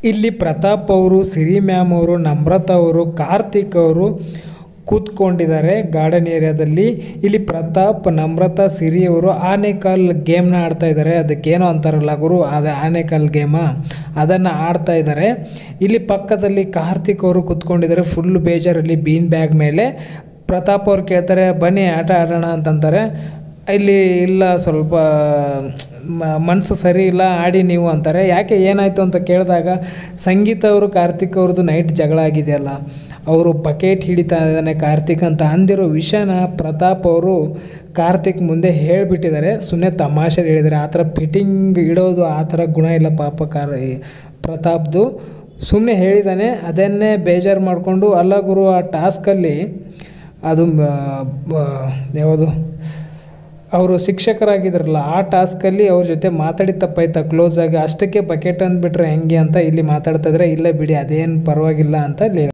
ಇಲ್ಲಿ ಪ್ರತಾಪ್ ಅವರು, ಸಿರಿ ಮ್ಯಾಮ್ ಅವರು, ನಮ್ರತಾ ಅವರು, ಕಾರ್ತಿಕ್ ಅವರು ಕೂತ್ಕೊಂಡಿದ್ದಾರೆ ಗಾರ್ಡನ್ ಏರಿಯಾದಲ್ಲಿ. ಇಲ್ಲಿ ಪ್ರತಾಪ್, ನಮ್ರತಾ, ಸಿರಿ ಅವರು ಆನೆಕಲ್ ಗೇಮ್ನ ಆಡ್ತಾ ಇದ್ದಾರೆ. ಅದಕ್ಕೇನೋ ಅಂತಾರಲ್ಲ ಗುರು, ಅದು ಆನೆಕಲ್ ಗೇಮ, ಅದನ್ನು ಆಡ್ತಾ ಇದ್ದಾರೆ. ಇಲ್ಲಿ ಪಕ್ಕದಲ್ಲಿ ಕಾರ್ತಿಕ್ ಅವರು ಕೂತ್ಕೊಂಡಿದ್ದಾರೆ ಫುಲ್ ಬೇಜಾರಲ್ಲಿ ಬೀನ್ ಬ್ಯಾಗ್ ಮೇಲೆ. ಪ್ರತಾಪ್ ಅವ್ರು ಕೇಳ್ತಾರೆ ಬನ್ನಿ ಆಟ ಆಡೋಣ ಅಂತಂತಾರೆ. ಇಲ್ಲಿ ಇಲ್ಲ, ಸ್ವಲ್ಪ ಮನಸ್ಸು ಸರಿ ಇಲ್ಲ, ಆಡಿ ನೀವು ಅಂತಾರೆ. ಯಾಕೆ ಏನಾಯಿತು ಅಂತ ಕೇಳಿದಾಗ ಸಂಗೀತ ಅವರು ಕಾರ್ತಿಕ್ ಅವ್ರದ್ದು ನೈಟ್ ಜಗಳ ಆಗಿದೆಯಲ್ಲ, ಅವರು ಬಕೆಟ್ ಹಿಡಿತಾ ಇದ್ದಾನೆ ಕಾರ್ತಿಕ್ ಅಂತ ಅಂದಿರೋ ವಿಷಯನ ಪ್ರತಾಪ್ ಅವರು ಕಾರ್ತಿಕ್ ಮುಂದೆ ಹೇಳಿಬಿಟ್ಟಿದ್ದಾರೆ. ಸುಮ್ಮನೆ ತಮಾಷೆ ಹೇಳಿದ್ದಾರೆ. ಆ ಥರ ಫಿಟ್ಟಿಂಗ್ ಇಡೋದು ಆ ಥರ ಗುಣ ಇಲ್ಲ ಪಾಪ ಪ್ರತಾಪ್ದು, ಸುಮ್ಮನೆ ಹೇಳಿದ್ದಾನೆ. ಅದನ್ನೇ ಬೇಜಾರು ಮಾಡಿಕೊಂಡು, ಅಲ್ಲ ಗುರು ಆ ಟಾಸ್ಕಲ್ಲಿ ಅದು ಯಾವುದು ಅವರು ಶಿಕ್ಷಕರಾಗಿದ್ರಲ್ಲ ಆ ಟಾಸ್ಕಲ್ಲಿ ಅವ್ರ ಜೊತೆ ಮಾತಾಡಿ ತಪ್ಪಾಯ್ತಾ ಕ್ಲೋಸಾಗಿ, ಅಷ್ಟಕ್ಕೆ ಬಕೆಟ್ ಅಂದ್ಬಿಟ್ರೆ ಹೆಂಗೆ ಅಂತ ಇಲ್ಲಿ ಮಾತಾಡ್ತಾಯಿದ್ರೆ, ಇಲ್ಲ ಬಿಡಿ ಅದೇನು ಪರವಾಗಿಲ್ಲ ಅಂತ ಇಲ್ಲಿ